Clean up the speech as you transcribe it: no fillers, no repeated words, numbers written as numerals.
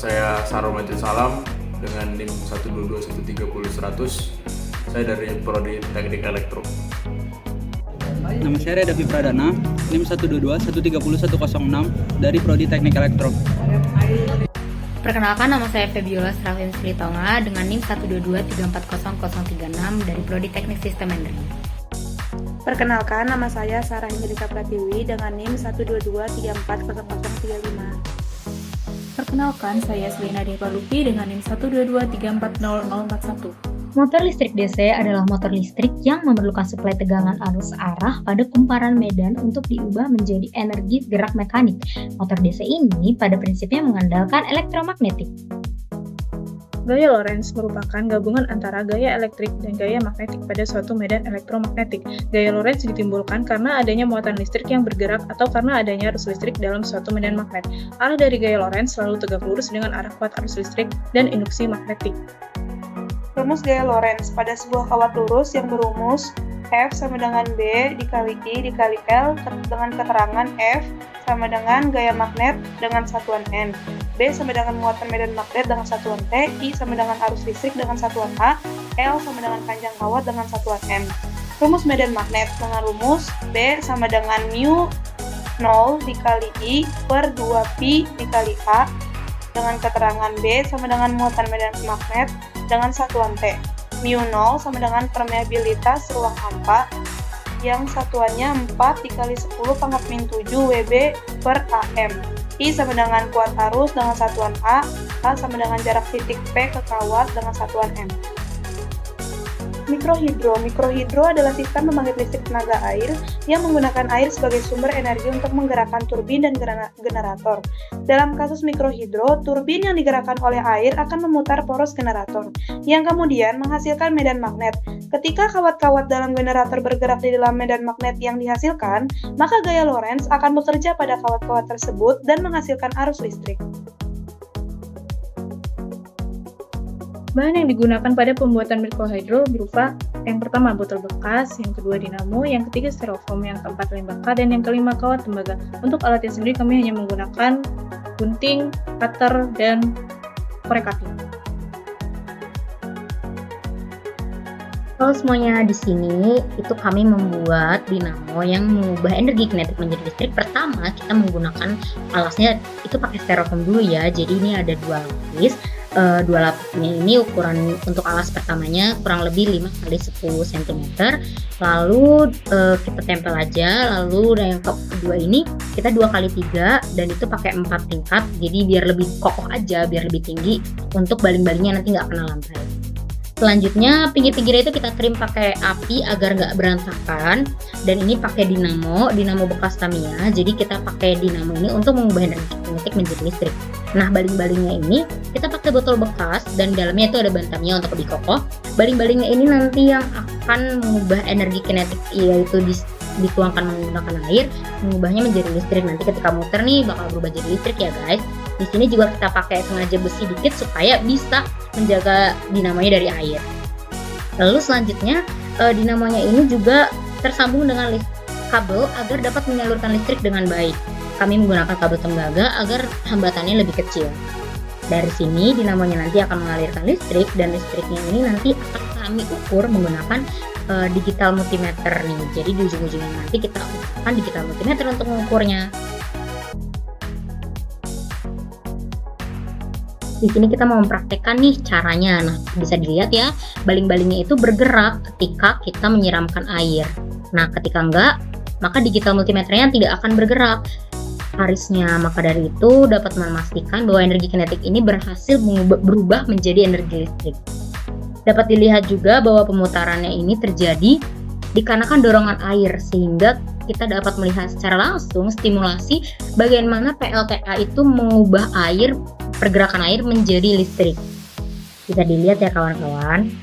saya Saromatin Salam dengan NIM 122130100. Saya dari Prodi Teknik Elektro. Nama saya Reda Pradana, NIM 122130106 dari Prodi Teknik Elektro. Perkenalkan, nama saya Febiola Sravin Sritonga dengan NIM 122340036 dari Prodi Teknik Sistem Energi. Perkenalkan, nama saya Sarah Hingrika Pratiwi dengan NIM 122340035. Perkenalkan, saya Selina Depa Lupi dengan NIM 122340041. Motor listrik DC adalah motor listrik yang memerlukan suplai tegangan arus arah pada kumparan medan untuk diubah menjadi energi gerak mekanik. Motor DC ini pada prinsipnya mengandalkan elektromagnetik. Gaya Lorentz merupakan gabungan antara gaya elektrik dan gaya magnetik pada suatu medan elektromagnetik. Gaya Lorentz ditimbulkan karena adanya muatan listrik yang bergerak atau karena adanya arus listrik dalam suatu medan magnet. Arah dari gaya Lorentz selalu tegak lurus dengan arah kuat arus listrik dan induksi magnetik. Rumus gaya Lorentz pada sebuah kawat lurus yang berumus F sama dengan B dikali I dikali L dengan keterangan F sama dengan gaya magnet dengan satuan N, B sama dengan muatan medan magnet dengan satuan T, I sama dengan arus listrik dengan satuan A, L sama dengan panjang kawat dengan satuan M. Rumus medan magnet dengan rumus B sama dengan mu 0 dikali I per 2pi dikali A dengan keterangan B sama dengan muatan medan magnet dengan satuan T. Mu 0 sama dengan permeabilitas ruang hampa yang satuannya 4 dikali 10 pangkat min 7 Wb per AM. I sama dengan kuat arus dengan satuan A sama dengan jarak titik P ke kawat dengan satuan M. Mikrohidro adalah sistem pembangkit listrik tenaga air yang menggunakan air sebagai sumber energi untuk menggerakkan turbin dan generator. Dalam kasus mikrohidro, turbin yang digerakkan oleh air akan memutar poros generator, yang kemudian menghasilkan medan magnet. Ketika kawat-kawat dalam generator bergerak di dalam medan magnet yang dihasilkan, maka gaya Lorentz akan bekerja pada kawat-kawat tersebut dan menghasilkan arus listrik. Bahan yang digunakan pada pembuatan mikrohidro berupa yang pertama botol bekas, yang kedua dinamo, yang ketiga styrofoam, yang keempat lem bakar, dan yang kelima kawat tembaga. Untuk alatnya sendiri kami hanya menggunakan gunting, cutter, dan korek api. Kalau semuanya di sini itu kami membuat dinamo yang mengubah energi kinetik menjadi listrik. Pertama kita menggunakan alasnya itu pakai styrofoam dulu ya. Jadi ini ada dua lapis. Dua lapisnya ini ukuran untuk alas pertamanya kurang lebih 5x10 cm. Lalu kita tempel aja. Lalu yang kedua ini kita 2x3 dan itu pakai 4 tingkat. Jadi biar lebih kokoh aja, biar lebih tinggi untuk baling-balingnya nanti nggak kena lantai. Selanjutnya pinggir-pinggirnya itu kita trim pakai api agar nggak berantakan, dan ini pakai dinamo bekas Tamiya. Jadi kita pakai dinamo ini untuk mengubah energi kinetik menjadi listrik. Nah, baling-balingnya ini kita pakai botol bekas dan dalamnya itu ada ban Tamiya untuk lebih kokoh. Baling-balingnya ini nanti yang akan mengubah energi kinetik, yaitu dituangkan menggunakan air, mengubahnya menjadi listrik. Nanti ketika muter nih bakal berubah jadi listrik ya guys. Di sini juga kita pakai sengaja besi dikit supaya bisa menjaga dinamonya dari air. Lalu selanjutnya dinamonya ini juga tersambung dengan kabel agar dapat menyalurkan listrik dengan baik. Kami menggunakan kabel tembaga agar hambatannya lebih kecil. Dari sini dinamonya nanti akan mengalirkan listrik, dan listriknya ini nanti akan kami ukur menggunakan digital multimeter nih. Jadi di ujung-ujungnya nanti kita gunakan digital multimeter untuk mengukurnya. Di sini kita mau mempraktekkan nih caranya. Nah, bisa dilihat ya, baling-balingnya itu bergerak ketika kita menyiramkan air. Nah, ketika enggak, maka digital multimeternya tidak akan bergerak. Harusnya, maka dari itu dapat memastikan bahwa energi kinetik ini berhasil berubah menjadi energi listrik. Dapat dilihat juga bahwa pemutarannya ini terjadi dikarenakan dorongan air, sehingga kita dapat melihat secara langsung stimulasi bagaimana PLTA itu mengubah pergerakan air menjadi listrik. Bisa dilihat ya kawan-kawan.